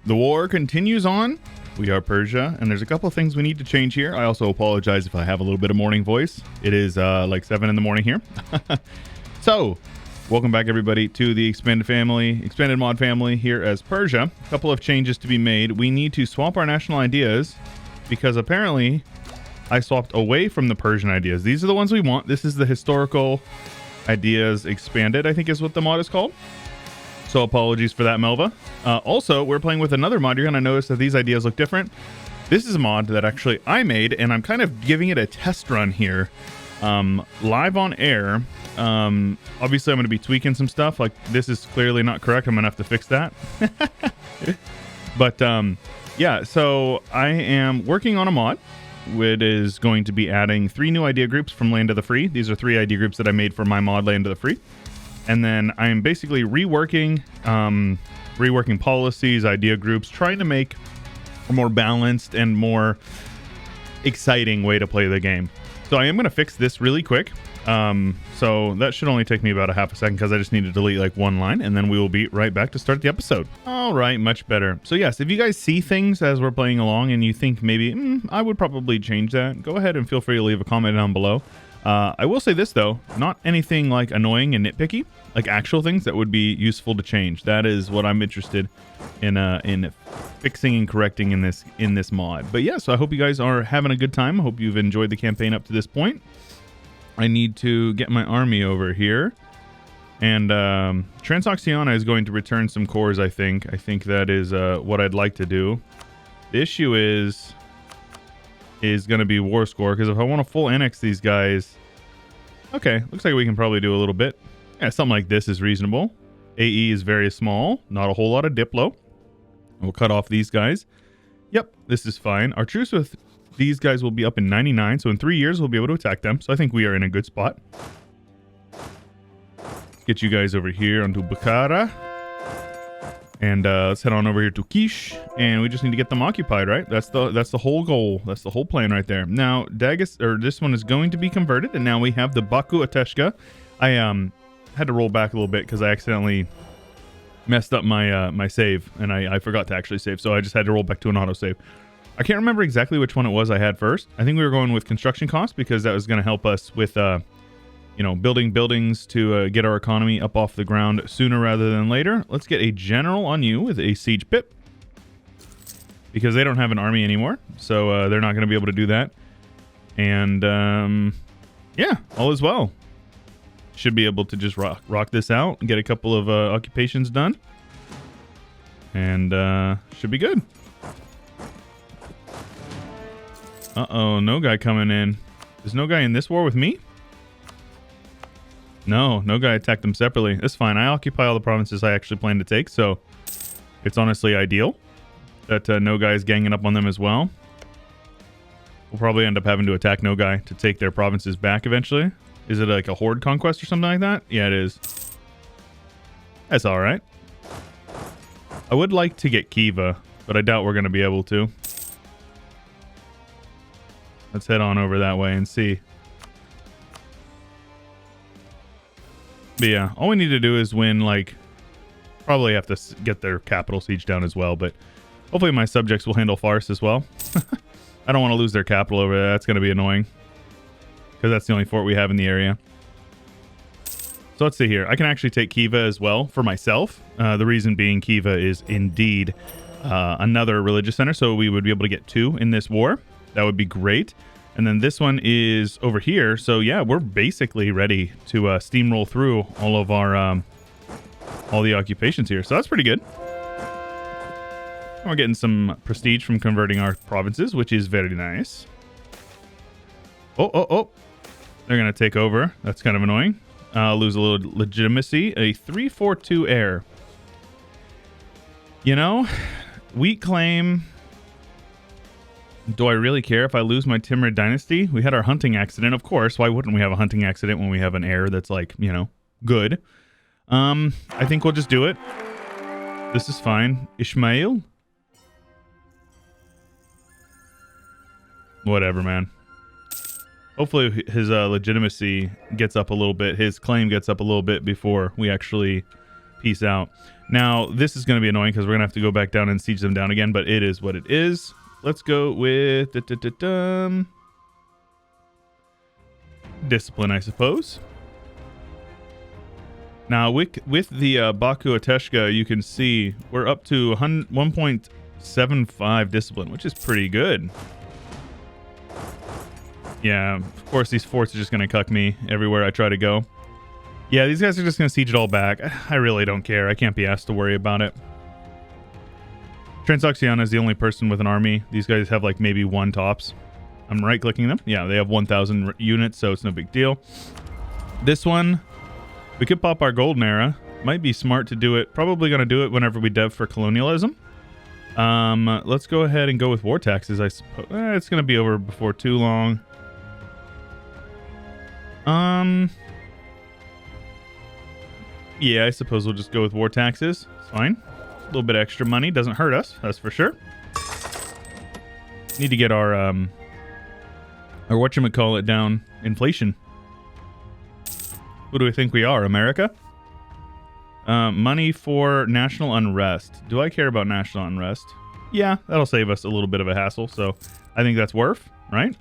The war continues on. We are Persia, and there's a couple of things we need to change here. I also apologize if I have a little bit of morning voice. It is like 7 in the morning here. So, welcome back everybody to the expanded mod family here as Persia. A couple of changes to be made. We need to swap our national ideas because apparently I swapped away from the Persian ideas. These are the ones we want. This is the historical ideas expanded, I think is what the mod is called. So apologies for that, Melva. Also, we're playing with another mod. You're going to notice that these ideas look different. This is a mod that actually I made, and I'm kind of giving it a test run here. Live on air. Obviously, I'm going to be tweaking some stuff. Like, this is clearly not correct. I'm going to have to fix that. But, yeah, so I am working on a mod. It is going to be adding 3 new idea groups from Land of the Free. These are 3 idea groups that I made for my mod Land of the Free. And then I'm basically reworking policies, idea groups, trying to make a more balanced and more exciting way to play the game. So I am going to fix this really quick. So that should only take me about a half a second because I just need to delete like one line, and then we will be right back to start the episode. All right, much better. So yes, if you guys see things as we're playing along and you think maybe I would probably change that, go ahead and feel free to leave a comment down below. I will say this though, not anything like annoying and nitpicky, like actual things that would be useful to change. That is what I'm interested in fixing and correcting in this mod. But yeah, so I hope you guys are having a good time. I hope you've enjoyed the campaign up to this point. I need to get my army over here. And Transoxiana is going to return some cores, I think. I think that is what I'd like to do. The issue is going to be war score, because if I want to full annex these guys... Okay, looks like we can probably do a little bit. Yeah, something like this is reasonable. AE is very small, not a whole lot of Diplo. We'll cut off these guys. Yep, this is fine. Our truce with these guys will be up in 99, so in 3 years we'll be able to attack them. So I think we are in a good spot. Get you guys over here onto Bukhara. And let's head on over here to Kish, and we just need to get them occupied, right? That's the whole goal. That's the whole plan right there. Now, this one is going to be converted, and now we have the Baku Ateshka. I had to roll back a little bit because I accidentally messed up my my save, and I forgot to actually save, so I just had to roll back to an autosave. I can't remember exactly which one it was I had first. I think we were going with construction costs because that was going to help us with building buildings to get our economy up off the ground sooner rather than later. Let's get a general on you with a siege pip, because they don't have an army anymore, so they're not going to be able to do that. And yeah, all is well. Should be able to just rock this out and get a couple of occupations done, and should be good. Uh-oh, no guy coming in. There's no guy in this war with me? No guy attacked them separately. That's fine. I occupy all the provinces I actually plan to take, so it's honestly ideal that no guy is ganging up on them as well. We'll probably end up having to attack no guy to take their provinces back eventually. Is it like a horde conquest or something like that? Yeah, it is. That's all right. I would like to get Kiva, but I doubt we're going to be able to. Let's head on over that way and see. But yeah, all we need to do is win, like, probably have to get their capital siege down as well, but hopefully my subjects will handle Fars as well. I don't want to lose their capital over there. That's going to be annoying, because that's the only fort we have in the area. So let's see here. I can actually take Kiva as well for myself. The reason being Kiva is indeed another religious center, so we would be able to get 2 in this war. That would be great. And then this one is over here. So yeah, we're basically ready to steamroll through all of our all the occupations here. So that's pretty good. We're getting some prestige from converting our provinces, which is very nice. Oh. They're going to take over. That's kind of annoying. Lose a little legitimacy. A 342 heir. You know, weak claim. Do I really care if I lose my Timurid dynasty? We had our hunting accident, of course. Why wouldn't we have a hunting accident when we have an heir that's like, good? I think we'll just do it. This is fine. Ishmael? Whatever, man. Hopefully his legitimacy gets up a little bit. His claim gets up a little bit before we actually Peace out. Now, this is going to be annoying because we're going to have to go back down and siege them down again, but it is what it is. Let's go with discipline, I suppose. Now, with the Baku Ateshka, you can see we're up to 1.75 discipline, which is pretty good. Yeah, of course, these forts are just going to cuck me everywhere I try to go. Yeah, these guys are just going to siege it all back. I really don't care. I can't be asked to worry about it. Transoxiana is the only person with an army. These guys have like maybe one tops. I'm right-clicking them. Yeah, they have 1,000 units, so it's no big deal. This one, we could pop our golden era. Might be smart to do it. Probably going to do it whenever we dev for colonialism. Let's go ahead and go with war taxes, I suppose. It's going to be over before too long. Yeah, I suppose we'll just go with war taxes. It's fine. A little bit extra money doesn't hurt us, that's for sure. Need to get our whatchamacallit down. Inflation. Who do we think we are? America? Money for national unrest. Do I care about national unrest? Yeah, that'll save us a little bit of a hassle, so I think that's worth, right?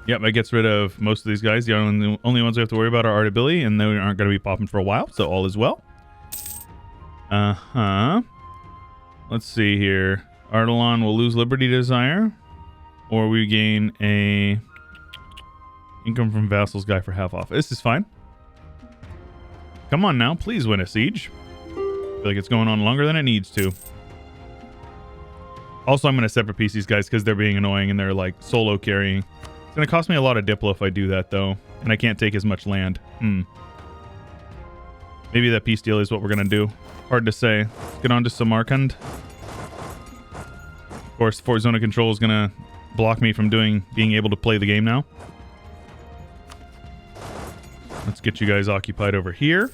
Yep, that gets rid of most of these guys. The only ones we have to worry about are Artability, and they aren't going to be popping for a while, so all is well. Let's see here. Ardalan will lose Liberty Desire, or we gain a income from vassals guy for half off. This is fine. Come on now, please win a siege. I feel like it's going on longer than it needs to. Also, I'm going to separate piece these guys because they're being annoying and they're like solo carrying. It's going to cost me a lot of Diplo if I do that, though. And I can't take as much land. Maybe that peace deal is what we're going to do. Hard to say. Let's get on to Samarkand. Of course, Fort Zone of Control is going to block me from being able to play the game now. Let's get you guys occupied over here.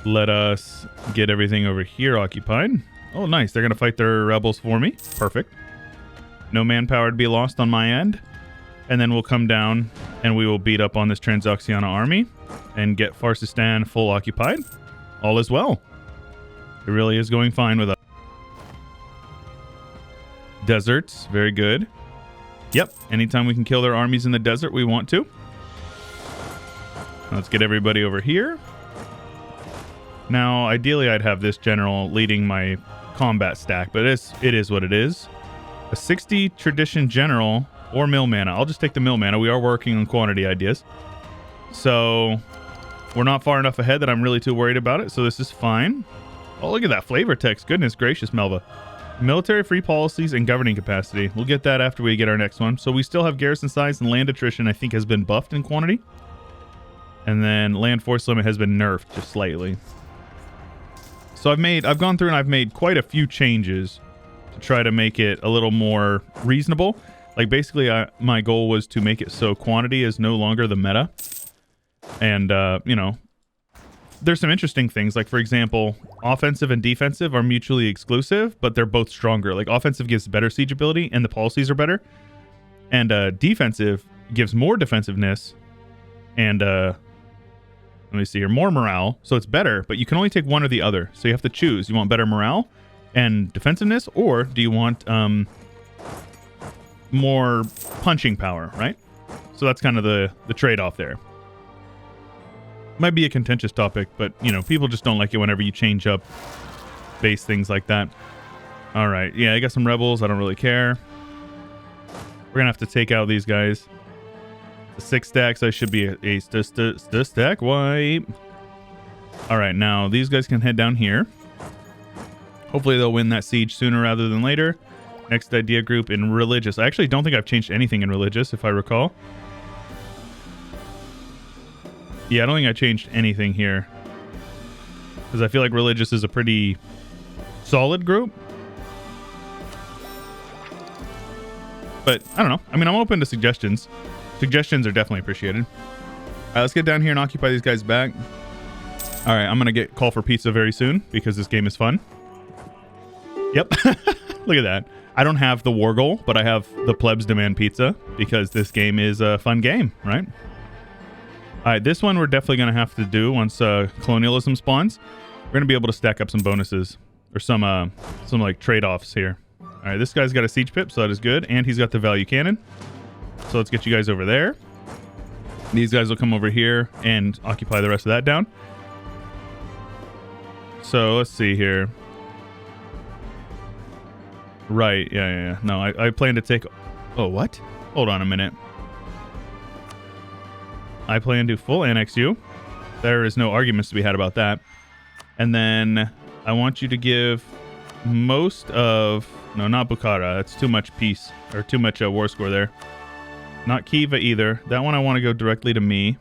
Let us get everything over here occupied. Oh, nice. They're going to fight their rebels for me. Perfect. No manpower to be lost on my end. And then we'll come down and we will beat up on this Transoxiana army and get Farsistan full occupied. All is well. It really is going fine with us. Deserts. Very good. Yep. Anytime we can kill their armies in the desert, we want to. Let's get everybody over here. Now, ideally, I'd have this general leading my combat stack, but it is what it is. A 60 tradition general or mill mana. I'll just take the mill mana. We are working on quantity ideas. So we're not far enough ahead that I'm really too worried about it, so this is fine. Oh, look at that flavor text. Goodness gracious, Melva. Military free policies and governing capacity. We'll get that after we get our next one. So we still have garrison size and land attrition, I think, has been buffed in quantity. And then land force limit has been nerfed just slightly. So I've gone through and I've made quite a few changes to try to make it a little more reasonable. Like basically my goal was to make it so quantity is no longer the meta. And, you know, there's some interesting things. Like, for example, offensive and defensive are mutually exclusive, but they're both stronger. Like, offensive gives better siege ability and the policies are better. And defensive gives more defensiveness and, let me see here, more morale. So it's better, but you can only take one or the other. So you have to choose. You want better morale and defensiveness, or do you want more punching power, right? So that's kind of the trade-off there. Might be a contentious topic, but, you know, people just don't like it whenever you change up base things like that. All right. Yeah, I got some rebels. I don't really care. We're going to have to take out these guys. The 6 stacks, I should be a stack wipe. All right, now these guys can head down here. Hopefully they'll win that siege sooner rather than later. Next idea group in religious. I actually don't think I've changed anything in religious, if I recall. Yeah, I don't think I changed anything here. Because I feel like religious is a pretty solid group. But, I don't know. I mean, I'm open to suggestions. Suggestions are definitely appreciated. All right, let's get down here and occupy these guys back. All right, I'm going to call for pizza very soon because this game is fun. Yep. Look at that. I don't have the war goal, but I have the plebs demand pizza because this game is a fun game, right? right, this one we're definitely going to have to do once colonialism spawns. We're going to be able to stack up some bonuses or some like trade-offs here. All right, this guy's got a siege pip, so that is good. And he's got the value cannon. So let's get you guys over there. These guys will come over here and occupy the rest of that down. So let's see here. Right, yeah. No, I plan to take... Oh, what? Hold on a minute. I plan to full annex you. There is no arguments to be had about that. And then I want you to give most of... No, not Bukhara. That's too much peace. Or too much war score there. Not Khiva either. That one I want to go directly to me.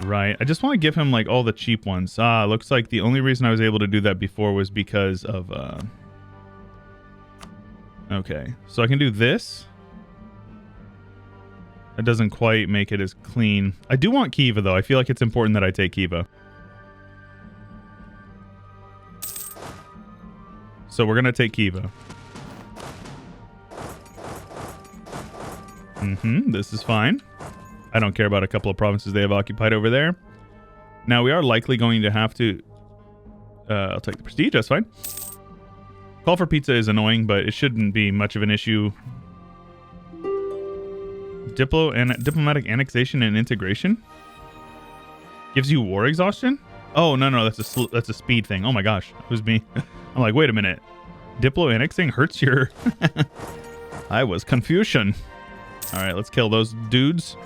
Right. I just want to give him like all the cheap ones. Looks like the only reason I was able to do that before was because of... Okay. So I can do this. That doesn't quite make it as clean. I do want Khiva though. I feel like it's important that I take Khiva. So we're going to take Khiva. This is fine. I don't care about a couple of provinces they have occupied over there. Now, we are likely going to have to... I'll take the prestige, that's fine. Call for pizza is annoying, but it shouldn't be much of an issue. Diplomatic annexation and integration? Gives you war exhaustion? Oh, no, that's a speed thing. Oh my gosh, it was me. I'm like, wait a minute. Diplo annexing hurts your... I was Confucian. All right, let's kill those dudes.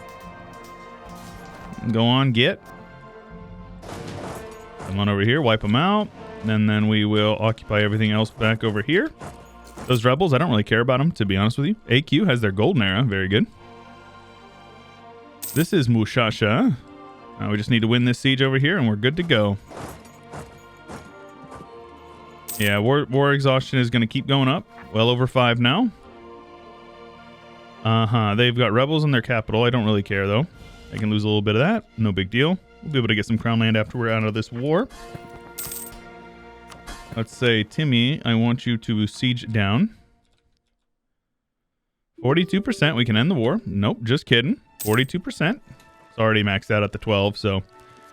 Go on, get. Come on over here, wipe them out. And then we will occupy everything else back over here. Those rebels, I don't really care about them, to be honest with you. AQ has their golden era. Very good. This is Mushasha. We just need to win this siege over here, and we're good to go. Yeah, war exhaustion is going to keep going up. Well over 5 now. They've got rebels in their capital. I don't really care, though. I can lose a little bit of that. No big deal. We'll be able to get some crown land after we're out of this war. Let's say, Timmy, I want you to siege down. 42%. We can end the war. Nope, just kidding. 42%. It's already maxed out at the 12, so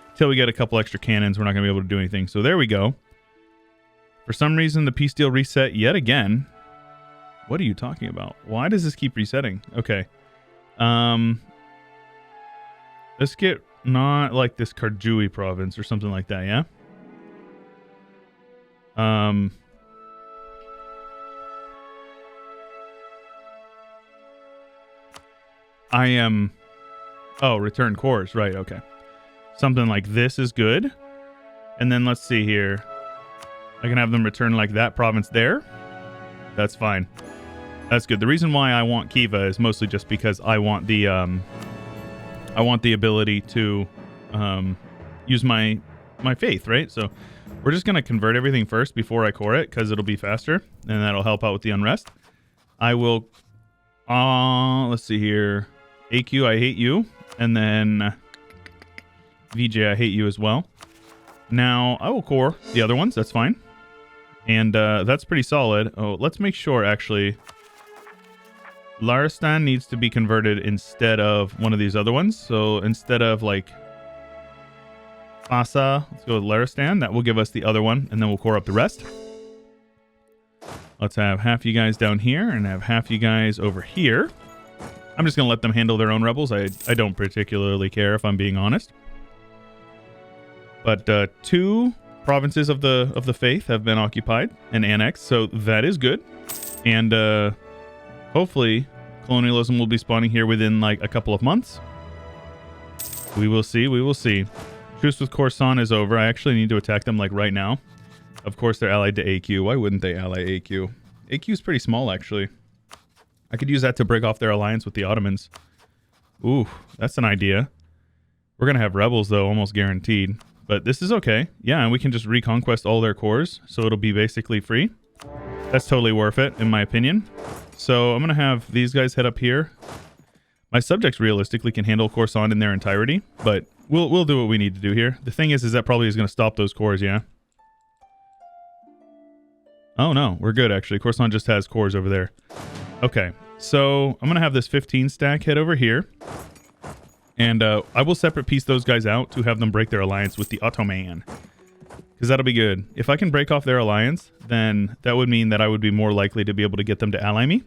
until we get a couple extra cannons, we're not going to be able to do anything. So there we go. For some reason, the peace deal reset yet again. What are you talking about? Why does this keep resetting? Okay. Let's get not like this Karjui province or something like that, yeah? I am... Oh, return cores. Right, okay. Something like this is good. And then let's see here. I can have them return like that province there. That's fine. That's good. The reason why I want Khiva is mostly just because I want the ability to use my faith, right? So we're just going to convert everything first before I core it because it'll be faster and that'll help out with the unrest. I will... let's see here. AQ, I hate you. And then VJ, I hate you as well. Now, I will core the other ones. That's fine. And that's pretty solid. Oh, let's make sure, actually. Laristan needs to be converted instead of one of these other ones. So instead of, like, Fasa, let's go with Laristan. That will give us the other one, and then we'll core up the rest. Let's have half you guys down here and have half you guys over here. I'm just going to let them handle their own rebels. I don't particularly care, if I'm being honest. But 2 provinces of the faith have been occupied and annexed, so that is good. And hopefully colonialism will be spawning here within like a couple of months. We will see. We will see. Truce with Coruscant is over. I actually need to attack them like right now. Of course, they're allied to AQ. Why wouldn't they ally AQ? AQ is pretty small, actually. I could use that to break off their alliance with the Ottomans. Ooh, that's an idea. We're going to have rebels, though, almost guaranteed. But this is okay. Yeah, and we can just reconquest all their cores, so it'll be basically free. That's totally worth it, in my opinion. So I'm going to have these guys head up here. My subjects realistically can handle Coruscant in their entirety, but we'll do what we need to do here. The thing is that probably is going to stop those cores, yeah? Oh, no, we're good, actually. Coruscant just has cores over there. Okay, so I'm going to have this 15 stack head over here. And I will separate piece those guys out to have them break their alliance with the Ottoman. Because that'll be good. If I can break off their alliance, then that would mean that I would be more likely to be able to get them to ally me.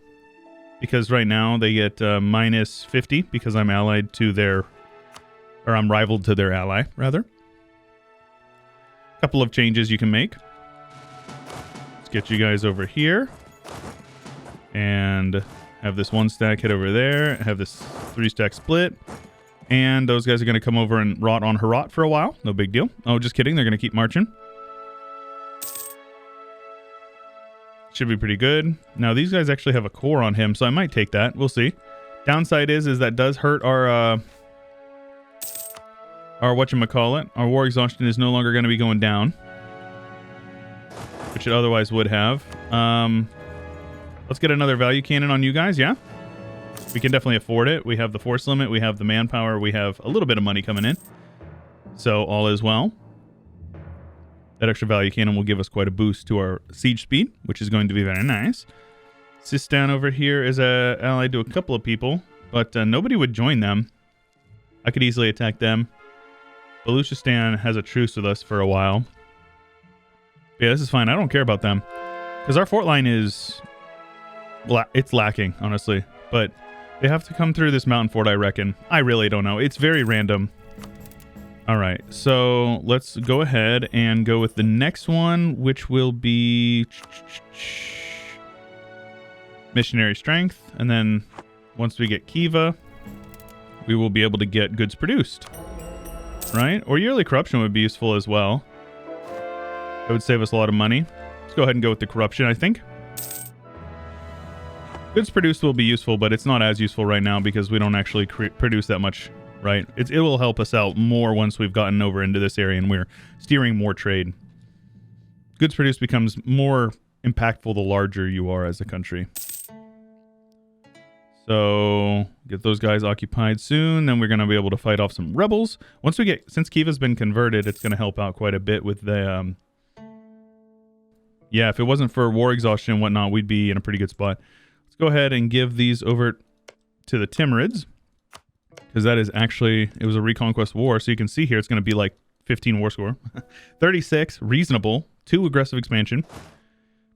Because right now they get minus 50 because I'm allied to their... Or I'm rivaled to their ally, rather. Couple of changes you can make. Let's get you guys over here. And have this 1 stack hit over there. Have this 3 stack split. And those guys are going to come over and rot on Herat for a while. No big deal. Oh, just kidding. They're going to keep marching. Should be pretty good. Now, these guys actually have a core on him, so I might take that. We'll see. Downside is that does hurt our whatchamacallit. Our war exhaustion is no longer going to be going down, which it otherwise would have. Let's get another value cannon on you guys, yeah? We can definitely afford it. We have the force limit. We have the manpower. We have a little bit of money coming in. So all is well. That extra value cannon will give us quite a boost to our siege speed, which is going to be very nice. Sistan over here is allied to a couple of people, but nobody would join them. I could easily attack them. Baluchistan has a truce with us for a while. Yeah, this is fine. I don't care about them. Because our fort line is... it's lacking, honestly. But they have to come through this mountain fort, I reckon. I really don't know. It's very random. Alright, so let's go ahead and go with the next one, which will be... Missionary Strength. And then once we get Kiva, we will be able to get goods produced. Right? Or Yearly Corruption would be useful as well. That would save us a lot of money. Let's go ahead and go with the Corruption, I think. Goods produced will be useful, but it's not as useful right now because we don't actually produce that much, right? It will help us out more once we've gotten over into this area and we're steering more trade. Goods produced becomes more impactful the larger you are as a country. So get those guys occupied soon. Then we're going to be able to fight off some rebels. Once we get, since Kiva's been converted, it's going to help out quite a bit with the, yeah, if it wasn't for war exhaustion and whatnot, we'd be in a pretty good spot. Let's go ahead and give these over to the Timurids. Because that is actually, it was a reconquest war. So you can see here, it's going to be like 15 war score. 36, reasonable. 2 aggressive expansion.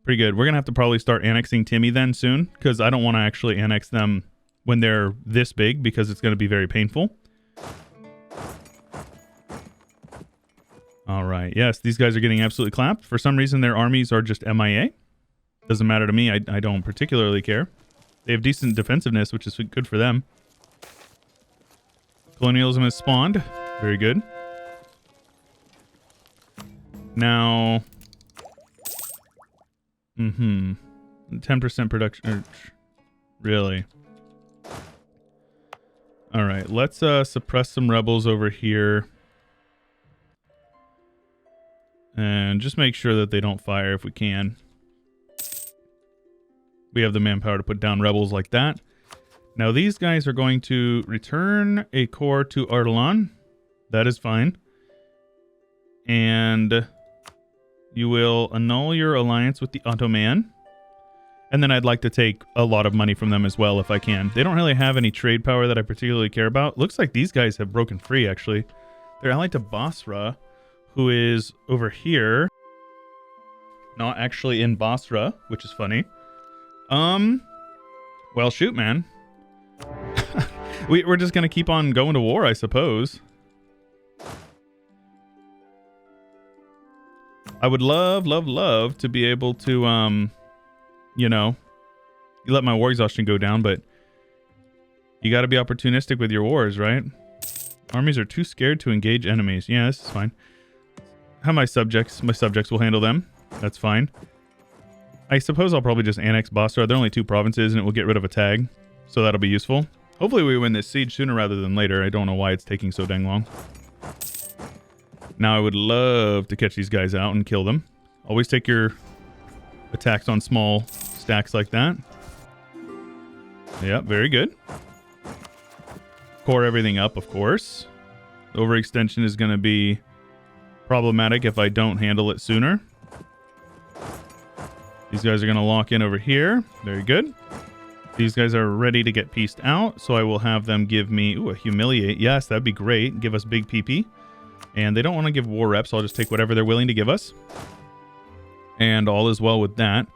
Pretty good. We're going to have to probably start annexing Timmy then soon. Because I don't want to actually annex them when they're this big. Because it's going to be very painful. Alright, yes, these guys are getting absolutely clapped. For some reason, their armies are just MIA. Doesn't matter to me. I don't particularly care. They have decent defensiveness, which is good for them. Colonialism has spawned. Very good. Now... 10% production... Really? Alright, let's suppress some rebels over here. And just make sure that they don't fire if we can. We have the manpower to put down rebels like that. Now these guys are going to return a core to Ardalan. That is fine. And you will annul your alliance with the Ottoman. And then I'd like to take a lot of money from them as well if I can. They don't really have any trade power that I particularly care about. Looks like these guys have broken free, actually. They're allied to Basra, who is over here. Not actually in Basra, which is funny. Well, shoot, man. We're just gonna keep on going to war, I suppose. I would love to be able to, you know, you let my war exhaustion go down, but you gotta be opportunistic with your wars, right? Armies are too scared to engage enemies. Yeah, this is fine. How my subjects will handle them. That's fine. I suppose I'll probably just annex Basra. They're only 2 provinces and it will get rid of a tag. So that'll be useful. Hopefully we win this siege sooner rather than later. I don't know why it's taking so dang long. Now I would love to catch these guys out and kill them. Always take your attacks on small stacks like that. Yep, very good. Core everything up, of course. Overextension is going to be problematic if I don't handle it sooner. These guys are going to lock in over here. Very good. These guys are ready to get pieced out, so I will have them give me a humiliate. Yes, that'd be great. Give us big PP. And they don't want to give war reps, so I'll just take whatever they're willing to give us. And all is well with that.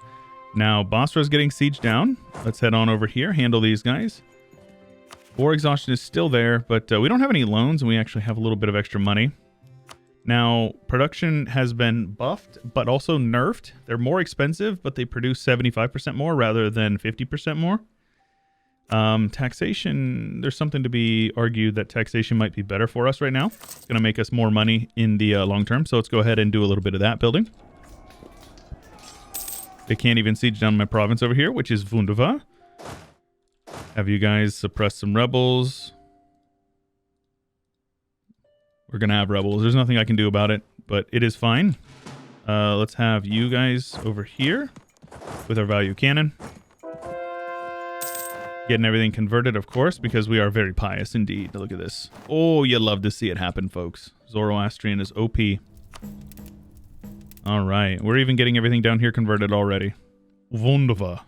Now, Basra's getting sieged down. Let's head on over here, handle these guys. War exhaustion is still there, but we don't have any loans, and we actually have a little bit of extra money. Now, production has been buffed, but also nerfed. They're more expensive, but they produce 75% more rather than 50% more. Taxation, there's something to be argued that taxation might be better for us right now. It's going to make us more money in the long term, so let's go ahead and do a little bit of that building. They can't even siege down my province over here, which is wunderbar. Have you guys suppress some rebels. We're going to have rebels. There's nothing I can do about it, but it is fine. Let's have you guys over here with our value cannon. Getting everything converted, of course, because we are very pious indeed. Look at this. Oh, you love to see it happen, folks. Zoroastrian is OP. All right. We're even getting everything down here converted already. Wunderbar.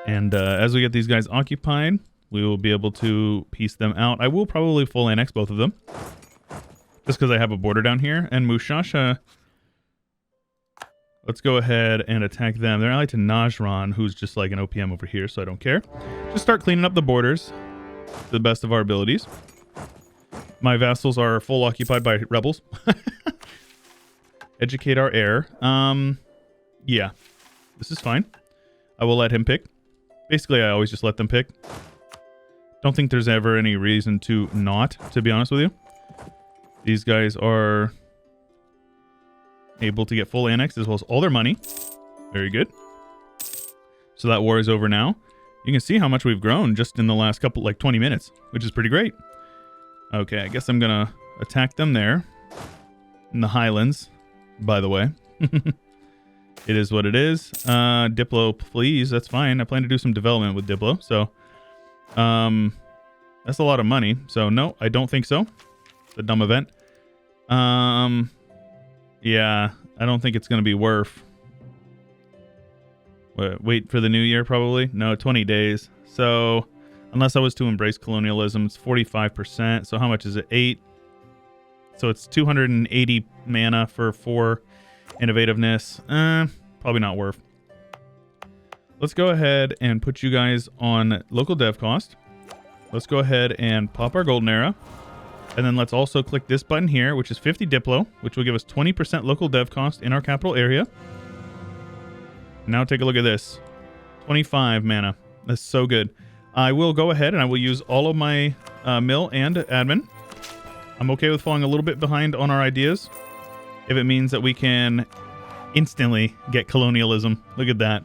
And as we get these guys occupied, we will be able to piece them out. I will probably full annex both of them. Just because I have a border down here. And Mushasha, let's go ahead and attack them. They're allied to Najran, who's just like an OPM over here, so I don't care. Just start cleaning up the borders to the best of our abilities. My vassals are full occupied by rebels. Educate our heir. Yeah, this is fine. I will let him pick. Basically, I always just let them pick. Don't think there's ever any reason to not, to be honest with you. These guys are able to get full annexed as well as all their money. Very good. So that war is over now. You can see how much we've grown just in the last couple, like 20 minutes, which is pretty great. Okay, I guess I'm going to attack them there in the highlands, by the way. It is what it is. Diplo, please. That's fine. I plan to do some development with Diplo. So, that's a lot of money. So, no, I don't think so. It's a dumb event. Yeah, I don't think it's going to be worth. Wait for the new year, probably? No, 20 days. So, unless I was to embrace colonialism, it's 45%. So, how much is it? 8. So, it's 280 mana for 4 innovativeness. Probably not worth. Let's go ahead and put you guys on local dev cost. Let's go ahead and pop our golden era. And then let's also click this button here, which is 50 Diplo, which will give us 20% local dev cost in our capital area. Now take a look at this. 25 mana. That's so good. I will go ahead and I will use all of my mill and admin. I'm okay with falling a little bit behind on our ideas if it means that we can instantly get colonialism. Look at that.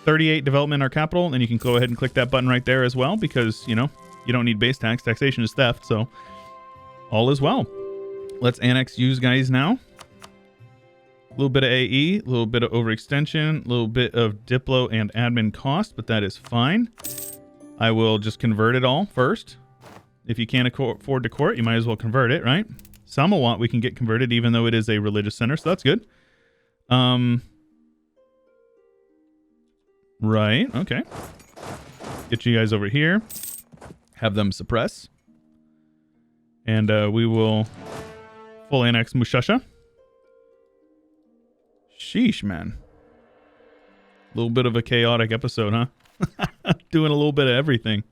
38 development in our capital, and then you can go ahead and click that button right there as well because, you know, you don't need base tax. Taxation is theft, so all is well. Let's annex you guys now. A little bit of AE, a little bit of overextension, a little bit of Diplo and admin cost, but that is fine. I will just convert it all first. If you can't afford to court, you might as well convert it, right? Samawat we can get converted even though it is a religious center, so that's good. Right, okay. Get you guys over here. Have them suppress. And we will full annex Mushasha. Sheesh, man. A little bit of a chaotic episode, huh? Doing a little bit of everything.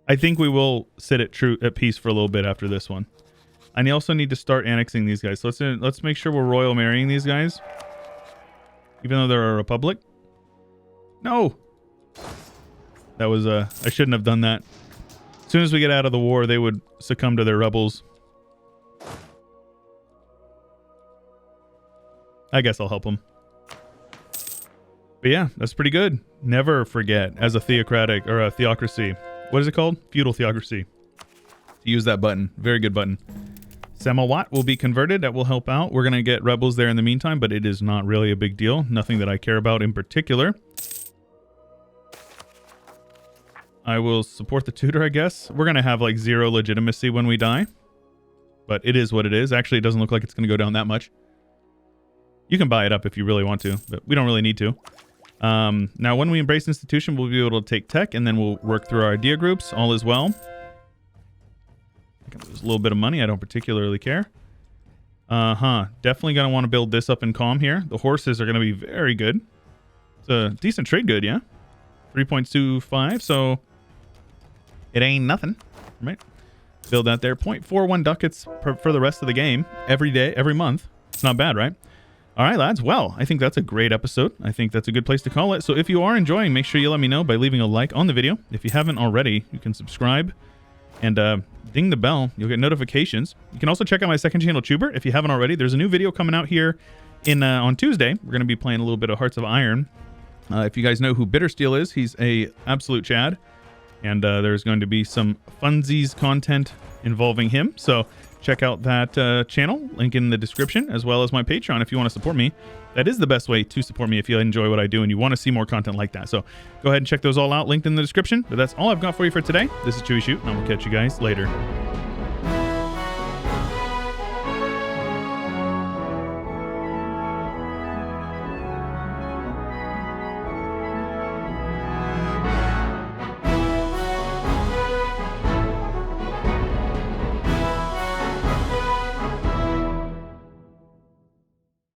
I think we will sit at peace for a little bit after this one. I also need to start annexing these guys. So let's make sure we're royal marrying these guys. Even though they're a republic. No! That was, I shouldn't have done that. As soon as we get out of the war, they would succumb to their rebels. I guess I'll help them. But yeah, that's pretty good. Never forget, as a theocratic, or a theocracy. What is it called? Feudal theocracy. To use that button. Very good button. Samawat will be converted. That will help out. We're going to get rebels there in the meantime, but it is not really a big deal. Nothing that I care about in particular. I will support the tutor, I guess. We're going to have like 0 legitimacy when we die. But it is what it is. Actually, it doesn't look like it's going to go down that much. You can buy it up if you really want to, but we don't really need to. Now, when we embrace institution, we'll be able to take tech, and then we'll work through our idea groups. All is well. I can lose a little bit of money. I don't particularly care. Definitely going to want to build this up in calm here. The horses are going to be very good. It's a decent trade good, yeah? 3.25, so it ain't nothing, right? Build that there. 0.41 ducats for the rest of the game. Every day, every month. It's not bad, right? All right, lads. Well, I think that's a great episode. I think that's a good place to call it. So if you are enjoying, make sure you let me know by leaving a like on the video. If you haven't already, you can subscribe and ding the bell. You'll get notifications. You can also check out my second channel, Chewber, if you haven't already. There's a new video coming out here on Tuesday. We're going to be playing a little bit of Hearts of Iron. If you guys know who Bittersteel is, he's a absolute Chad. And there's going to be some funsies content involving him. So check out that channel, link in the description, as well as my Patreon if you want to support me. That is the best way to support me if you enjoy what I do and you want to see more content like that. So go ahead and check those all out, linked in the description. But that's all I've got for you for today. This is Chewyshoot, and I will catch you guys later.